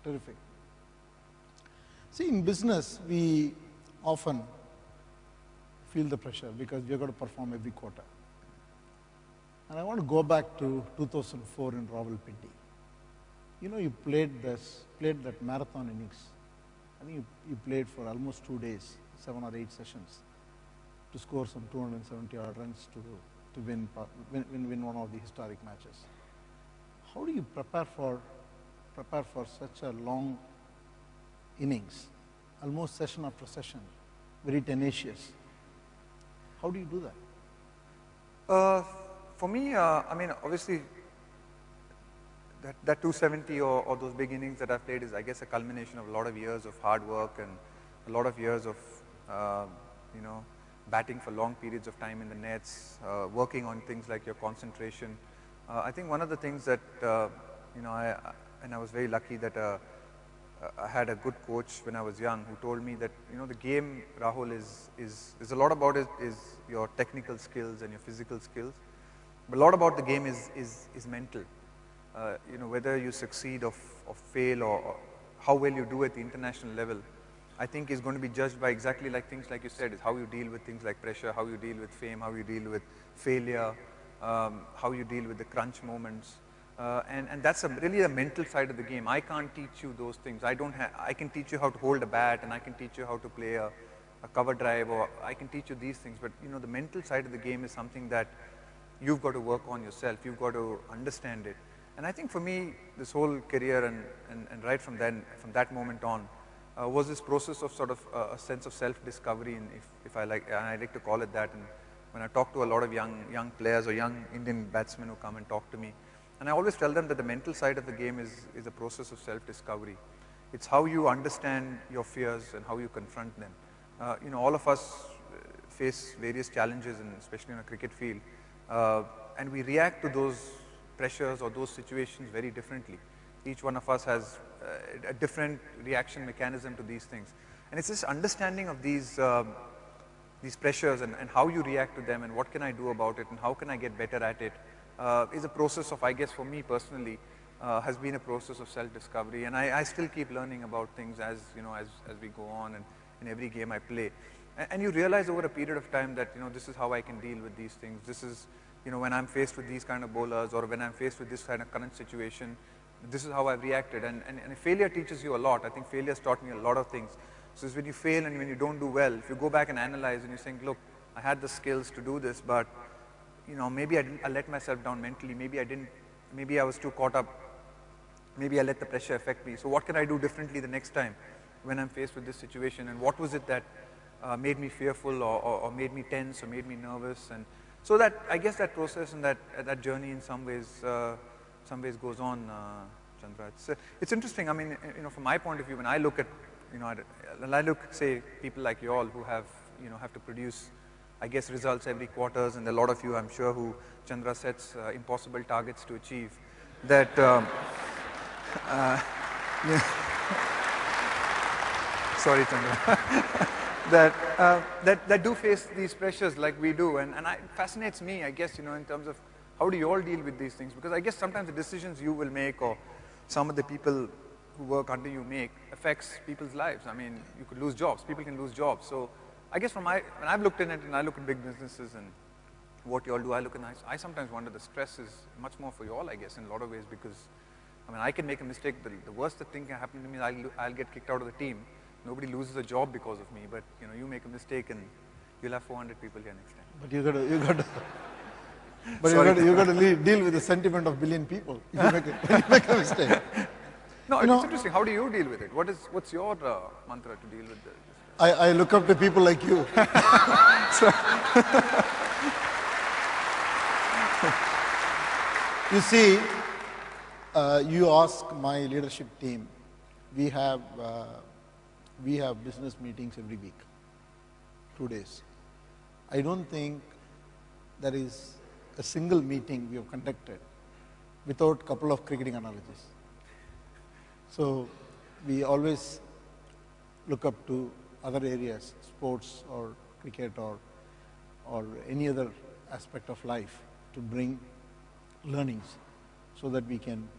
terrific. See, in business, we often feel the pressure because we have got to perform every quarter. And I want to go back to 2004 in Rawalpindi. You know, you played that marathon innings. I think you played for almost 2 days, 7 or 8 sessions, to score some 270 odd runs to win one of the historic matches. How do you prepare for such a long innings, almost session after session, very tenacious? How do you do that? For me, I mean, obviously, that 270 or those big innings that I've played is, I guess, a culmination of a lot of years of hard work and a lot of years of, you know, batting for long periods of time in the nets, working on things like your concentration. I think one of the things that, you know, I was very lucky that I had a good coach when I was young who told me that, you know, the game, Rahul, is a lot about it is your technical skills and your physical skills, but a lot about the game is mental. You know, whether you succeed or fail or how well you do at the international level, I think is going to be judged by exactly like things like you said, is how you deal with things like pressure, how you deal with fame, how you deal with failure, how you deal with the crunch moments. And that's really a mental side of the game. I can't teach you those things. I can teach you how to hold a bat, and I can teach you how to play a cover drive, or I can teach you these things. But you know, the mental side of the game is something that you've got to work on yourself. You've got to understand it. And I think for me, this whole career and right from that moment on, was this process of sort of a sense of self-discovery, and if I like to call it that. And when I talk to a lot of young players or young Indian batsmen who come and talk to me, and I always tell them that the mental side of the game is a process of self-discovery. It's how you understand your fears and how you confront them. You know, all of us face various challenges, and especially on a cricket field, and we react to those pressures or those situations very differently. Each one of us has a different reaction mechanism to these things. And it's this understanding of these pressures and how you react to them and what can I do about it and how can I get better at it, is a process of, I guess for me personally, has been a process of self-discovery. And I still keep learning about things as, you know, as we go on and in every game I play. And you realize over a period of time that, you know, this is how I can deal with these things. This is, you know, when I'm faced with these kind of bowlers or when I'm faced with this kind of current situation, this is how I've reacted. And failure teaches you a lot. I think failure has taught me a lot of things. So it's when you fail and when you don't do well, if you go back and analyze and you think, look, I had the skills to do this, but, you know, maybe I let myself down mentally. Maybe I didn't, maybe I was too caught up. Maybe I let the pressure affect me. So what can I do differently the next time when I'm faced with this situation? And what was it that made me fearful or made me tense or made me nervous? And so that, I guess that process and that journey in some ways goes on, Chandra. It's interesting. I mean, you know, from my point of view, when I look at, you know, when I look, say, people like you all who have, you know, have to produce, I guess, results every quarters, and a lot of you, I'm sure, who Chandra sets impossible targets to achieve, that, yeah. Sorry, Chandra. that do face these pressures like we do, and it fascinates me, I guess, you know, in terms of how do you all deal with these things? Because I guess sometimes the decisions you will make or some of the people who work under you make affects people's lives. I mean, you could lose jobs, people can lose jobs. So I guess when I've looked at it and I look at big businesses and what you all do, I sometimes wonder the stress is much more for you all, I guess, in a lot of ways, because I mean, I can make a mistake. The worst thing can happen to me is I'll get kicked out of the team. Nobody loses a job because of me, but you know, you make a mistake and you'll have 400 people here next time. But you got to deal with the sentiment of billion people. If you make a mistake. No, it's interesting. How do you deal with it? What's your mantra to deal with this? I look up to people like you. You see, you ask my leadership team. We have business meetings every week, 2 days. I don't think there is a single meeting we have conducted without a couple of cricketing analogies. So we always look up to other areas, sports or cricket or any other aspect of life, to bring learnings so that we can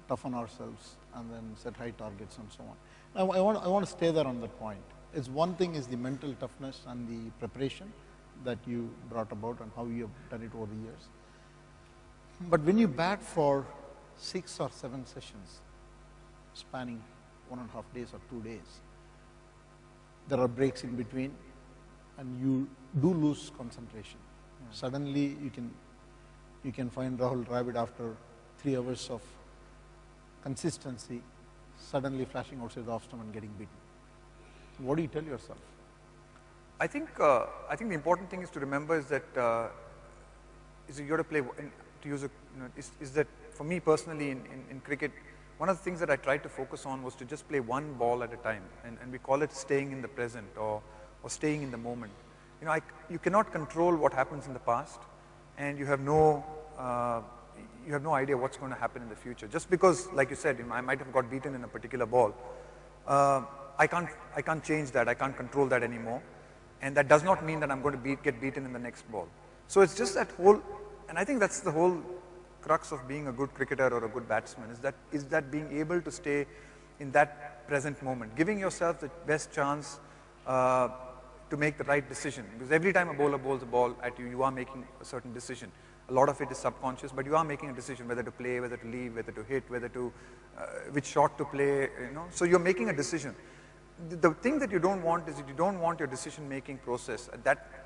toughen ourselves and then set high targets and so on. I want to stay there on that point. It's one thing is the mental toughness and the preparation that you brought about and how you have done it over the years. But when you bat for 6 or 7 sessions, spanning 1.5 days or 2 days, there are breaks in between and you do lose concentration. Yeah. Suddenly you can find Rahul Dravid after 3 hours of consistency, suddenly flashing outside the off stump and getting beaten. What do you tell yourself? I think the important thing is to remember is that you got to play. To use a, is that for me personally in cricket, one of the things that I tried to focus on was to just play one ball at a time, and we call it staying in the present or staying in the moment. You cannot control what happens in the past, and you have no idea what's going to happen in the future. Just because, like you said, I might have got beaten in a particular ball, I can't change that. I can't control that anymore, and that does not mean that I'm going to get beaten in the next ball. So it's just that whole, and I think that's the whole crux of being a good cricketer or a good batsman, is that being able to stay in that present moment, giving yourself the best chance to make the right decision. Because every time a bowler bowls a ball at you, you are making a certain decision. A lot of it is subconscious, but you are making a decision whether to play, whether to leave, whether to hit, whether to, which shot to play, So you're making a decision. The thing that you don't want is that you don't want your decision-making process at that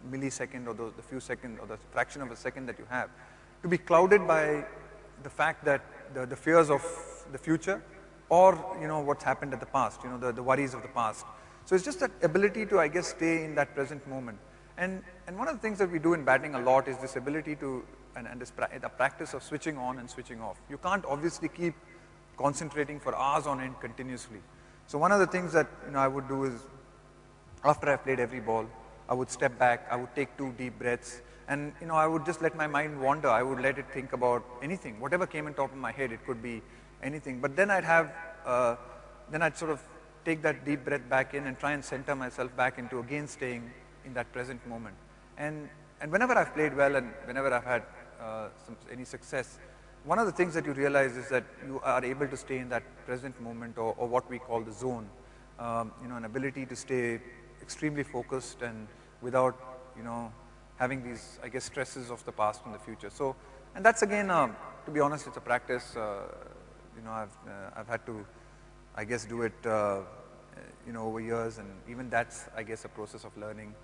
millisecond or the few seconds or the fraction of a second that you have to be clouded by the fact that the fears of the future or, what's happened at the past, the worries of the past. So it's just that ability to, I guess, stay in that present moment. And one of the things that we do in batting a lot is this ability to, and the practice of switching on and switching off. You can't obviously keep concentrating for hours on end continuously. So one of the things that I would do is, after I've played every ball, I would step back, I would take 2 deep breaths, and I would just let my mind wander. I would let it think about anything, whatever came on top of my head. It could be anything. But then I'd sort of take that deep breath back in and try and center myself back into again staying in that present moment. And whenever I've played well and whenever I've had any success, one of the things that you realize is that you are able to stay in that present moment or what we call the zone. An ability to stay extremely focused and without, having these, I guess, stresses of the past and the future. So, and that's again, to be honest, it's a practice. I've had to, I guess, do it, over years, and even that's, I guess, a process of learning.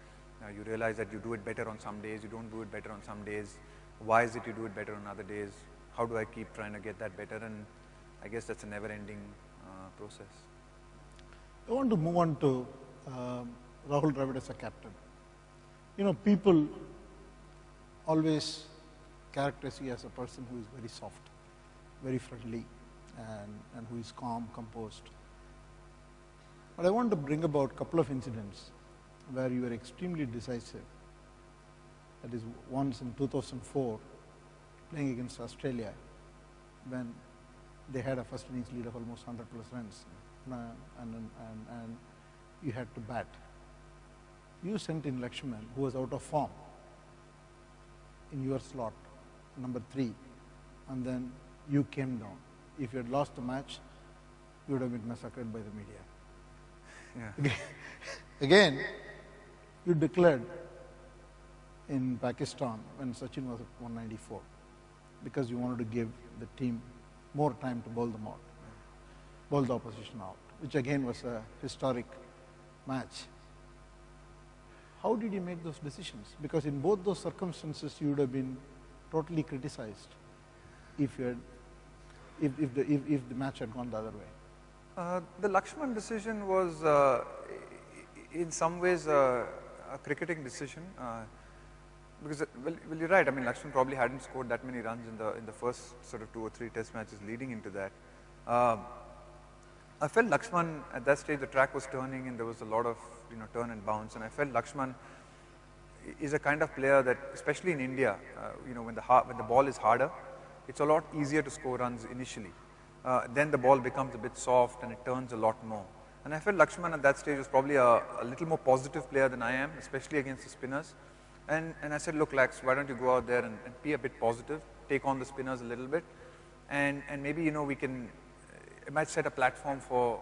You realize that you do it better on some days, you don't do it better on some days. Why is it you do it better on other days? How do I keep trying to get that better? And I guess that's a never-ending process. I want to move on to Rahul Dravid as a captain. People always characterize you as a person who is very soft, very friendly, and who is calm, composed. But I want to bring about a couple of incidents where you were extremely decisive. That is, once in 2004, playing against Australia, when they had a first innings lead of almost 100+ runs, and you had to bat. You sent in Lakshman, who was out of form, in your slot, number 3, and then you came down. If you had lost the match, you would have been massacred by the media. Yeah. Again, you declared in Pakistan when Sachin was at 194, because you wanted to give the team more time to bowl them out, bowl the opposition out, which again was a historic match. How did you make those decisions? Because in both those circumstances, you would have been totally criticized if the match had gone the other way. The Lakshman decision was, in some ways, a cricketing decision. Because, well, you're right. I mean, Lakshman probably hadn't scored that many runs in the first sort of 2 or 3 test matches leading into that. I felt Lakshman, at that stage, the track was turning and there was a lot of, turn and bounce. And I felt Lakshman is a kind of player that, especially in India, when the ball is harder, it's a lot easier to score runs initially. Then the ball becomes a bit soft and it turns a lot more. And I felt Lakshman at that stage was probably a little more positive player than I am, especially against the spinners. And I said, look, Lax, why don't you go out there and be a bit positive, take on the spinners a little bit, and maybe, you know, it might set a platform for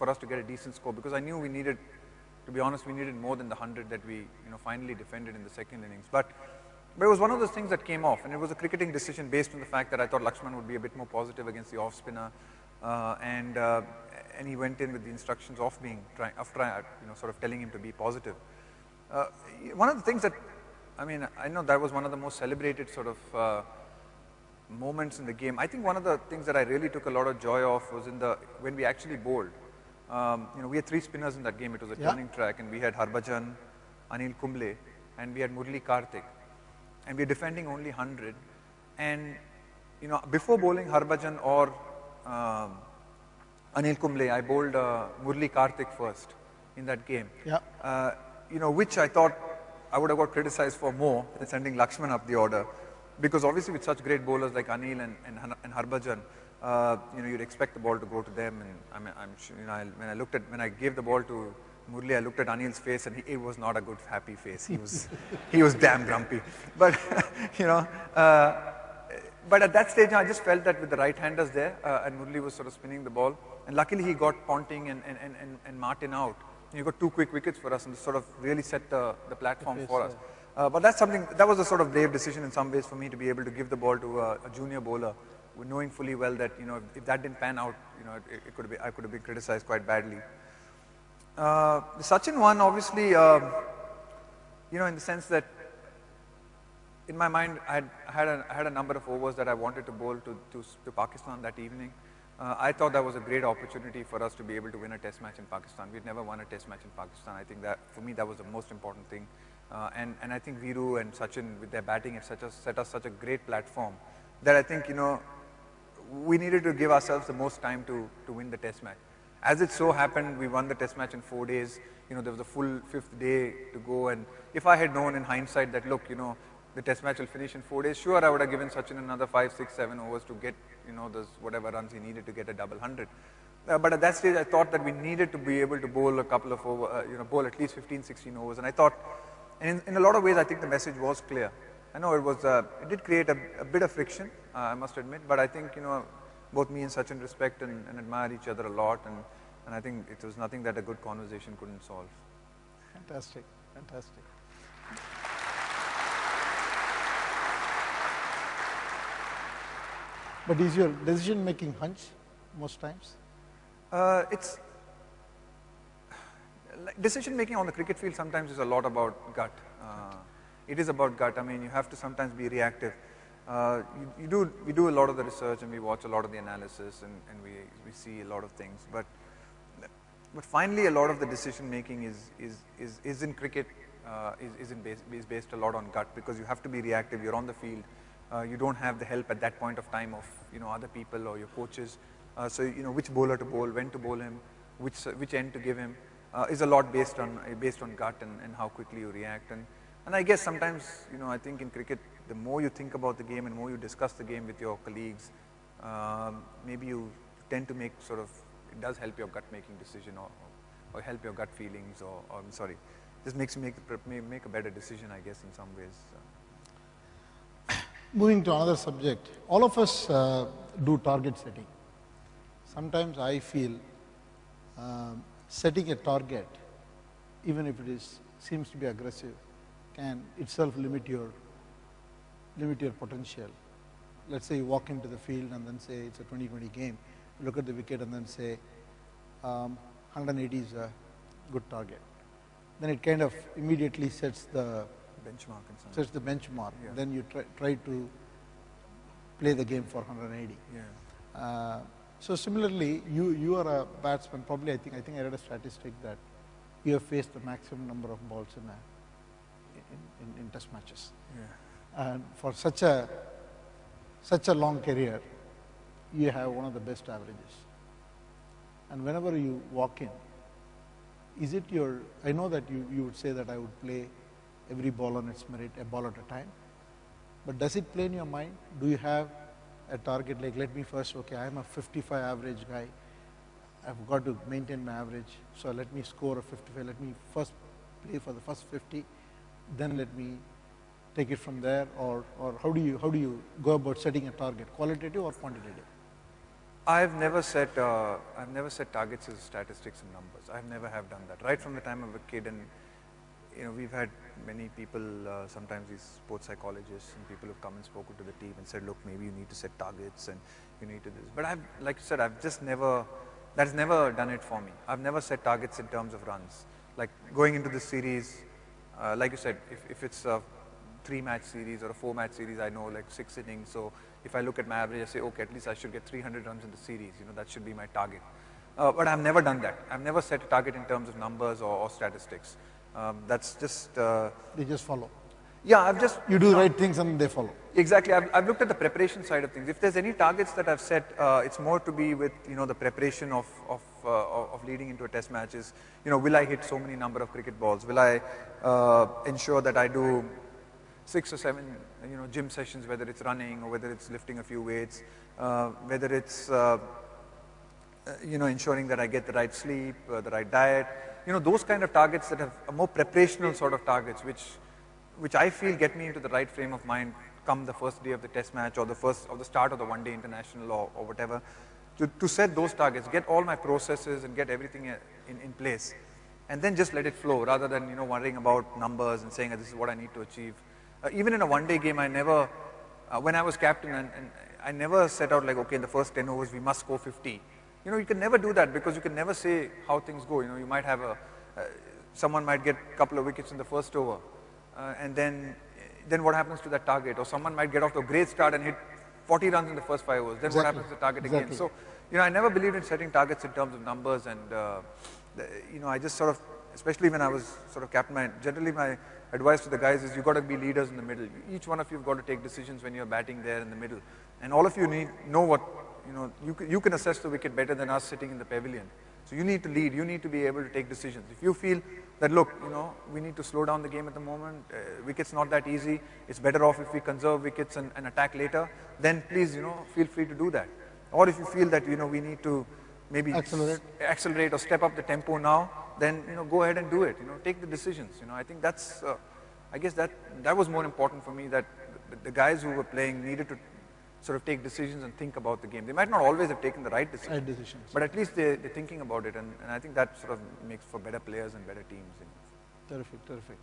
us to get a decent score, because I knew we needed, to be honest, we needed more than the 100 that we, you know, finally defended in the second innings. But it was one of those things that came off, and it was a cricketing decision based on the fact that I thought Lakshman would be a bit more positive against the off spinner, and he went in with the instructions of you know, sort of telling him to be positive. One of the things that, I mean, I know that was one of the most celebrated sort of moments in the game. I think one of the things that I really took a lot of joy of was when we actually bowled. You know, we had 3 spinners in that game. It was a turning track, and we had Harbhajan, Anil Kumble, and we had Murali Karthik, and we were defending only 100. And you know, before bowling Harbhajan or Anil Kumble, I bowled Murali Karthik first in that game. You know, which I thought I would have got criticized for more than sending Lakshman up the order, because obviously with such great bowlers like Anil and Harbhajan, you know, you'd expect the ball to go to them. And I'm sure, you know, when I gave the ball to Murali, I looked at Anil's face, and it was not a good, happy face. He was damn grumpy. But you know, but at that stage, I just felt that with the right-handers there, and Murali was sort of spinning the ball, and luckily he got Ponting and Martin out. You got 2 quick wickets for us, and sort of really set the platform for us. But that's something, that was a sort of brave decision in some ways for me, to be able to give the ball to a junior bowler, knowing fully well that, you know, if that didn't pan out, you know, I could have been criticized quite badly. The Sachin one, obviously, you know, in the sense that in my mind, I had a number of overs that I wanted to bowl to Pakistan that evening. I thought that was a great opportunity for us to be able to win a test match in Pakistan. We'd never won a test match in Pakistan. I think that, for me, that was the most important thing. And I think Viru and Sachin, with their batting, have set us such a great platform that I think, you know, we needed to give ourselves the most time to win the test match. As it so happened, we won the test match in 4 days. You know, there was a full 5th day to go, and if I had known in hindsight that, look, you know, the test match will finish in 4 days, sure, I would have given Sachin another 5, 6, 7 overs to get, you know, those whatever runs he needed to get a double 100. But at that stage, I thought that we needed to be able to bowl a couple of you know, bowl at least 15, 16 overs, and I thought, and in a lot of ways, I think the message was clear. I know it did create a bit of friction, I must admit, but I think, you know, both me and Sachin respect and admire each other a lot, and I think it was nothing that a good conversation couldn't solve. Fantastic, fantastic. But is your decision-making hunch most times? It's decision-making on the cricket field sometimes is a lot about gut. It is about gut. I mean, you have to sometimes be reactive. We do a lot of the research, and we watch a lot of the analysis, and we see a lot of things. But finally, a lot of the decision-making is in cricket is based a lot on gut, because you have to be reactive. You're on the field. You don't have the help at that point of time of, you know, other people or your coaches. So, you know, which bowler to bowl, when to bowl him, which end to give him, is a lot based on gut and how quickly you react. And I guess sometimes, you know, I think in cricket, the more you think about the game and more you discuss the game with your colleagues, maybe you tend to make sort of, it does help your gut making decision or help your gut feelings, or I'm sorry, just makes you make a better decision, I guess, in some ways. Moving to another subject, all of us do target setting. Sometimes I feel setting a target, even if it seems to be aggressive, can itself limit your potential. Let's say you walk into the field and then say it's a 20-20 game, look at the wicket and then say 180 is a good target. Then it kind of immediately sets the benchmark. Yeah. Then you try to play the game for 180. Yeah. So similarly, you are a batsman. Probably, I think I read a statistic that you have faced the maximum number of balls in test matches. Yeah. And for such a long career, you have one of the best averages. And whenever you walk in, is it I know that you would say that I would play every ball on its merit, a ball at a time. But does it play in your mind? Do you have a target like, let me first, okay, I'm a 55 average guy. I've got to maintain my average. So let me score a 55. Let me first play for the first 50. Then let me take it from there, or how do you go about setting a target, qualitative or quantitative? I've never set targets as statistics and numbers. I've never have done that. Right from the time of a kid, and we've had many people, sometimes these sports psychologists and people who've come and spoken to the team and said, look, maybe you need to set targets and you need to do this. But like you said, that's never done it for me. I've never set targets in terms of runs. Like going into this series, like you said, if it's a 3-match series or a 4-match series, I know like 6 innings. So if I look at my average, I say, okay, at least I should get 300 runs in the series. That should be my target. But I've never done that. I've never set a target in terms of numbers or statistics. That's just... They just follow. Yeah, You do the right things and they follow. Exactly. I've looked at the preparation side of things. If there's any targets that I've set, it's more to be with, the preparation of leading into a test matches. Will I hit so many number of cricket balls? Will I ensure that I do 6 or 7, gym sessions, whether it's running or whether it's lifting a few weights, whether it's, ensuring that I get the right sleep, the right diet. Those kind of targets that have a more preparational sort of targets, which I feel get me into the right frame of mind come the first day of the test match or the start of the one-day international or whatever, to set those targets, get all my processes and get everything in place, and then just let it flow rather than, worrying about numbers and saying this is what I need to achieve. Even in a one-day game, I never, when I was captain, and I never set out like, okay, in the first 10 overs, we must score 50. You can never do that because you can never say how things go. You might have someone might get a couple of wickets in the first over, and then what happens to that target? Or someone might get off to a great start and hit 40 runs in the first 5 overs. Then what happens to the target again? So, I never believed in setting targets in terms of numbers, and I just sort of, especially when I was sort of captain, generally my advice to the guys is you've got to be leaders in the middle. Each one of you have got to take decisions when you're batting there in the middle. And all of you know what, you can assess the wicket better than us sitting in the pavilion. So you need to lead, you need to be able to take decisions. If you feel that, look, we need to slow down the game at the moment, wicket's not that easy, it's better off if we conserve wickets and attack later, then please, feel free to do that. Or if you feel that, we need to maybe accelerate or step up the tempo now, then, go ahead and do it, take the decisions. I think that's, I guess that was more important for me, that the guys who were playing needed to sort of take decisions and think about the game. They might not always have taken the right decisions. But at least they're thinking about it, and I think that sort of makes for better players and better teams. Terrific, terrific.